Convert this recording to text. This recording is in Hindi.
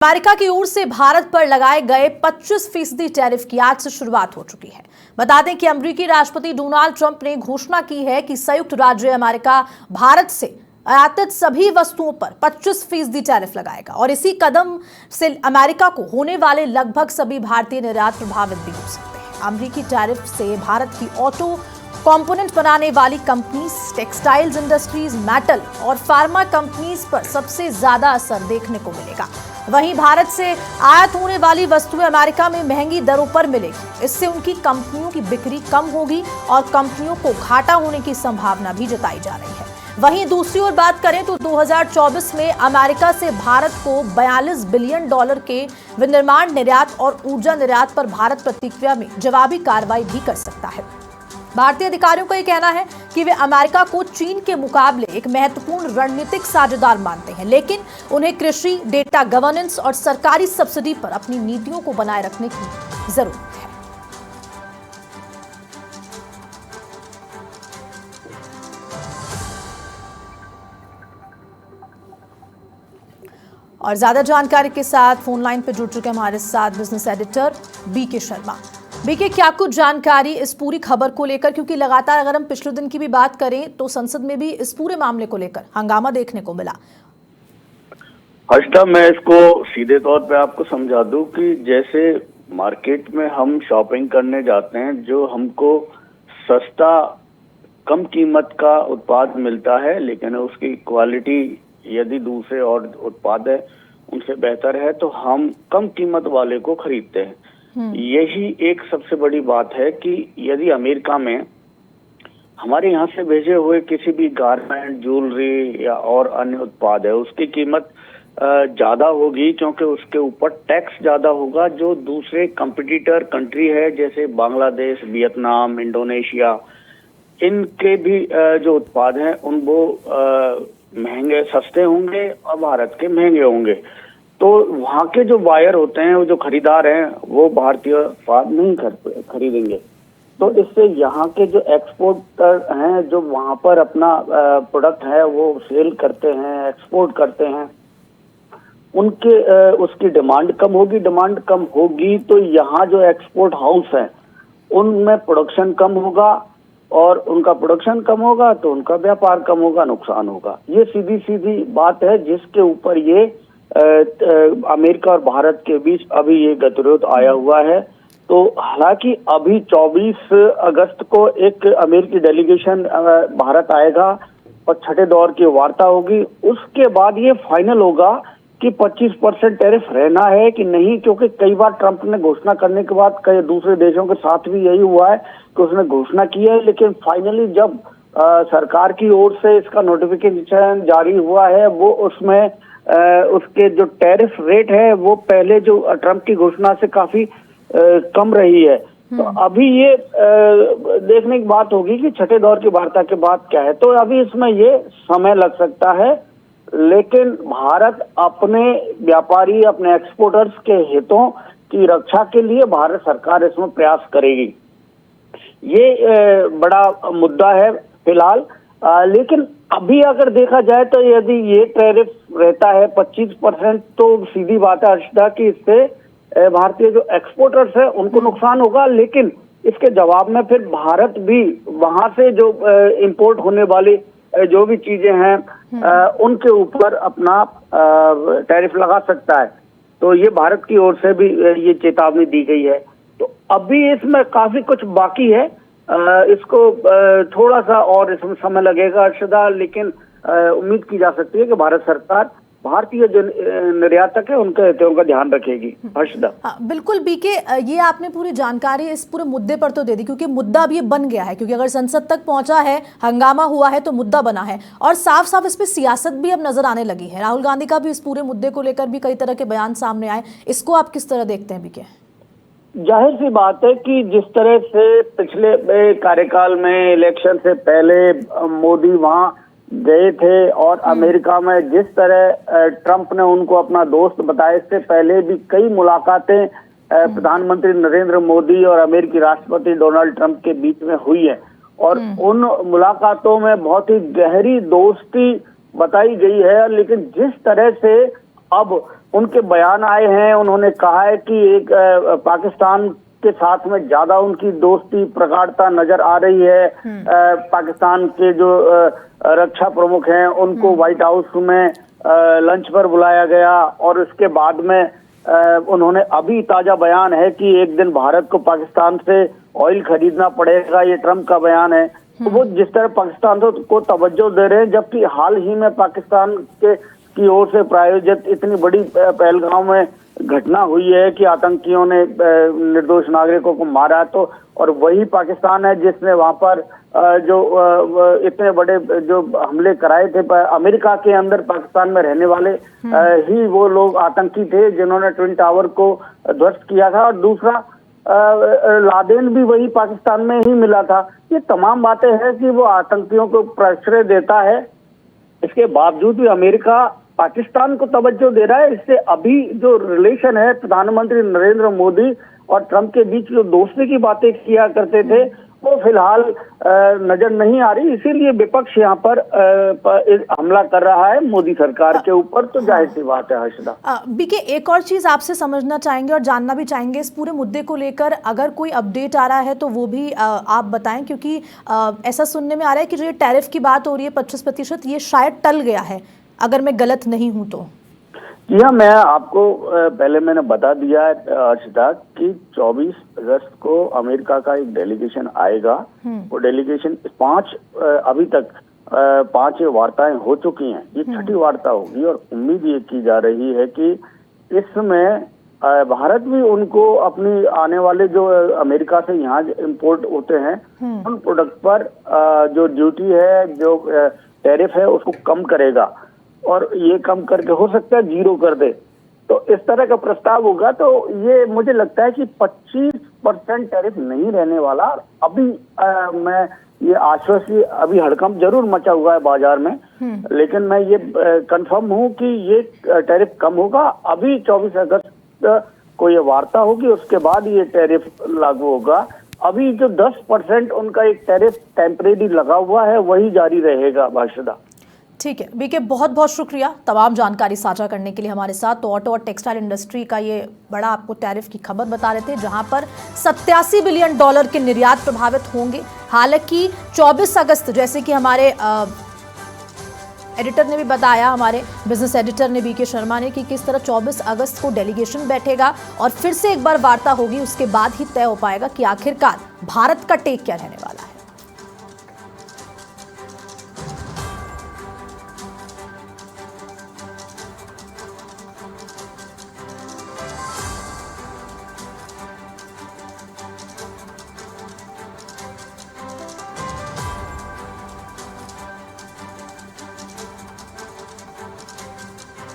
अमेरिका की ओर से भारत पर लगाए गए 25% टैरिफ की आज से शुरुआत हो चुकी है। बता दें कि अमेरिकी राष्ट्रपति डोनाल्ड ट्रंप ने घोषणा की है कि संयुक्त राज्य अमेरिका भारत से आयातित सभी वस्तुओं पर 25% टैरिफ लगाएगा और इसी कदम से अमेरिका को होने वाले लगभग सभी भारतीय निर्यात प्रभावित भी हो सकते हैं। अमेरिकी टैरिफ से भारत की ऑटो कंपोनेंट बनाने वाली कंपनीज, टेक्सटाइल्स इंडस्ट्रीज, मेटल और फार्मा कंपनीज पर सबसे ज्यादा असर देखने को मिलेगा। वहीं भारत से आयात होने वाली वस्तुएं अमेरिका में महंगी दरों पर मिलेगी। इससे उनकी कंपनियों की बिक्री कम होगी और कंपनियों को घाटा होने की संभावना भी जताई जा रही है। वहीं दूसरी ओर बात करें तो 2024 में अमेरिका से भारत को $42 बिलियन के विनिर्माण निर्यात और ऊर्जा निर्यात पर भारत प्रतिक्रिया में जवाबी कार्रवाई भी कर सकता है। भारतीय अधिकारियों का यह कहना है कि वे अमेरिका को चीन के मुकाबले एक महत्वपूर्ण रणनीतिक साझेदार मानते हैं, लेकिन उन्हें कृषि, डेटा गवर्नेंस और सरकारी सब्सिडी पर अपनी नीतियों को बनाए रखने की जरूरत है। और ज्यादा जानकारी के साथ फोन लाइन पर जुड़ चुके हमारे साथ business editor BK Sharma. BK, क्या कुछ जानकारी इस पूरी खबर को लेकर, क्योंकि लगातार अगर हम पिछले दिन की भी बात करें तो संसद में भी इस पूरे मामले को लेकर हंगामा देखने को मिला। हर्षदा, मैं इसको सीधे तौर पे आपको समझा दूं कि जैसे मार्केट में हम शॉपिंग करने जाते हैं, जो हमको सस्ता कम कीमत का उत्पाद मिलता है, लेकिन उसकी क्वालिटी यदि दूसरे और उत्पाद है उनसे बेहतर है, तो हम कम कीमत वाले को खरीदते हैं। यही एक सबसे बड़ी बात है कि यदि अमेरिका में हमारे यहाँ से भेजे हुए किसी भी गारमेंट, ज्वेलरी या और अन्य उत्पाद है, उसकी कीमत ज्यादा होगी क्योंकि उसके ऊपर टैक्स ज्यादा होगा। जो दूसरे कंपटीटर कंट्री है जैसे बांग्लादेश, वियतनाम, इंडोनेशिया, इनके भी जो उत्पाद हैं उन वो महंगे सस्ते होंगे और भारत के महंगे होंगे। तो वहाँ के जो बायर होते हैं, वो जो खरीदार हैं, वो भारतीय उत्पाद नहीं खरीदेंगे। तो इससे यहाँ के जो एक्सपोर्टर हैं, जो वहाँ पर अपना प्रोडक्ट है वो सेल करते हैं, एक्सपोर्ट करते हैं, उनके उसकी डिमांड कम होगी। डिमांड कम होगी तो यहाँ जो एक्सपोर्ट हाउस हैं उनमें प्रोडक्शन कम होगा और उनका प्रोडक्शन कम होगा तो उनका व्यापार कम होगा, नुकसान होगा। ये सीधी सीधी बात है जिसके ऊपर ये अमेरिका और भारत के बीच अभी ये गतिरोध आया हुआ है। तो हालांकि अभी 24 अगस्त को एक अमेरिकी डेलीगेशन भारत आएगा और छठे दौर की वार्ता होगी। उसके बाद ये फाइनल होगा कि 25% टैरिफ रहना है कि नहीं, क्योंकि कई बार ट्रंप ने घोषणा करने के बाद कई दूसरे देशों के साथ भी यही हुआ है कि उसने घोषणा की है, लेकिन फाइनली जब सरकार की ओर से इसका नोटिफिकेशन जारी हुआ है, वो उसमें उसके जो टैरिफ रेट है वो पहले जो ट्रंप की घोषणा से काफी कम रही है। तो अभी ये देखने की बात होगी कि छठे दौर की वार्ता के बाद क्या है। तो अभी इसमें ये समय लग सकता है, लेकिन भारत अपने व्यापारी, अपने एक्सपोर्टर्स के हितों की रक्षा के लिए भारत सरकार इसमें प्रयास करेगी। ये बड़ा मुद्दा है फिलहाल। लेकिन अभी अगर देखा जाए तो यदि ये टैरिफ रहता है 25%, तो सीधी बात है हर्षदा कि इससे भारतीय जो एक्सपोर्टर्स है उनको नुकसान होगा, लेकिन इसके जवाब में फिर भारत भी वहां से जो इंपोर्ट होने वाली जो भी चीजें हैं उनके ऊपर अपना टैरिफ लगा सकता है। तो ये भारत की ओर से भी ये चेतावनी दी गई है। तो अभी इसमें काफी कुछ बाकी है, इसको थोड़ा सा और इसमें समय लगेगा हर्षदा, लेकिन उम्मीद की जा सकती है कि भारत सरकार भारतीय जो निर्यातक है उनके हितों का ध्यान रखेगी। हर्षदा, बिल्कुल बीके, ये आपने पूरी जानकारी इस पूरे मुद्दे पर तो दे दी, क्योंकि मुद्दा अब ये बन गया है, क्योंकि अगर संसद तक पहुंचा है, हंगामा हुआ है तो मुद्दा बना है और साफ साफ इस पे सियासत भी अब नजर आने लगी है। राहुल गांधी का भी इस पूरे मुद्दे को लेकर भी कई तरह के बयान सामने आए, इसको आप किस तरह देखते हैं बीके? जाहिर सी बात है कि जिस तरह से पिछले कार्यकाल में इलेक्शन से पहले मोदी वहां गए थे और अमेरिका में जिस तरह ट्रंप ने उनको अपना दोस्त बताया, इससे पहले भी कई मुलाकातें प्रधानमंत्री नरेंद्र मोदी और अमेरिकी राष्ट्रपति डोनाल्ड ट्रंप के बीच में हुई है और उन मुलाकातों में बहुत ही गहरी दोस्ती बताई गई है। लेकिन जिस तरह से अब उनके बयान आए हैं। उन्होंने कहा है कि एक पाकिस्तान के साथ में ज्यादा उनकी दोस्ती प्रगाढ़ता नजर आ रही है। पाकिस्तान के जो रक्षा प्रमुख हैं उनको व्हाइट हाउस में लंच पर बुलाया गया और उसके बाद में उन्होंने अभी ताजा बयान है कि एक दिन भारत को पाकिस्तान से ऑयल खरीदना पड़ेगा, ये ट्रम्प का बयान है। तो वो जिस तरह पाकिस्तान को तवज्जो दे रहे हैं, जबकि हाल ही में पाकिस्तान की ओर से प्रायोजित इतनी बड़ी पहलगाम में घटना हुई है कि आतंकियों ने निर्दोष नागरिकों को मारा, तो और वही पाकिस्तान है जिसने वहां पर जो इतने बड़े जो हमले कराए थे अमेरिका के अंदर पाकिस्तान में रहने वाले ही वो लोग आतंकी थे जिन्होंने ट्विन टावर को ध्वस्त किया था। और दूसरा लादेन भी वही पाकिस्तान में ही मिला था। ये तमाम बातें हैं कि वो आतंकियों को प्रश्रय देता है, इसके बावजूद भी अमेरिका पाकिस्तान को तवज्जो दे रहा है। इससे अभी जो रिलेशन है प्रधानमंत्री नरेंद्र मोदी और ट्रंप के बीच जो दोस्ती की बातें किया करते थे वो फिलहाल नजर नहीं आ रही, इसीलिए विपक्ष यहाँ पर हमला कर रहा है मोदी सरकार के ऊपर। तो जाहिर सी बात है हर्षदा। बीके, एक और चीज आपसे समझना चाहेंगे और जानना भी चाहेंगे इस पूरे मुद्दे को लेकर, अगर कोई अपडेट आ रहा है तो वो भी आप बताएं, क्योंकि ऐसा सुनने में आ रहा है कि जो ये टैरिफ की बात हो रही है 25%, ये शायद टल गया है, अगर मैं गलत नहीं हूं तो। यह मैं आपको पहले मैंने बता दिया है हर्षदा कि 24 अगस्त को अमेरिका का एक डेलीगेशन आएगा। वो डेलीगेशन अभी तक 5 वार्ताएं हो चुकी हैं, ये 6ठी वार्ता होगी और उम्मीद ये की जा रही है कि इसमें भारत भी उनको अपनी आने वाले जो अमेरिका से यहाँ इंपोर्ट होते हैं उन प्रोडक्ट पर जो ड्यूटी है, जो टैरिफ है उसको कम करेगा और ये कम करके हो सकता है 0 कर दे। तो इस तरह का प्रस्ताव होगा। तो ये मुझे लगता है कि 25% टैरिफ नहीं रहने वाला। अभी मैं ये आश्वस्त, अभी हड़कंप जरूर मचा हुआ है बाजार में, लेकिन मैं ये कंफर्म हूँ कि ये टैरिफ कम होगा। अभी 24 अगस्त को ये वार्ता होगी, उसके बाद ये टैरिफ लागू होगा। अभी जो 10% उनका एक टैरिफ टेम्परेरी लगा हुआ है वही जारी रहेगा हर्षदा। ठीक है बीके, बहुत बहुत शुक्रिया तमाम जानकारी साझा करने के लिए हमारे साथ। तो ऑटो और टेक्सटाइल इंडस्ट्री का ये बड़ा आपको टैरिफ की खबर बता रहे थे, जहां पर $87 बिलियन के निर्यात प्रभावित होंगे। हालांकि 24 अगस्त, जैसे कि हमारे एडिटर ने भी बताया, हमारे बिजनेस एडिटर ने बीके शर्मा ने, कि किस तरह 24 अगस्त को डेलीगेशन बैठेगा और फिर से एक बार वार्ता होगी, उसके बाद ही तय हो पाएगा कि आखिरकार भारत का टेक क्या रहने वाला है।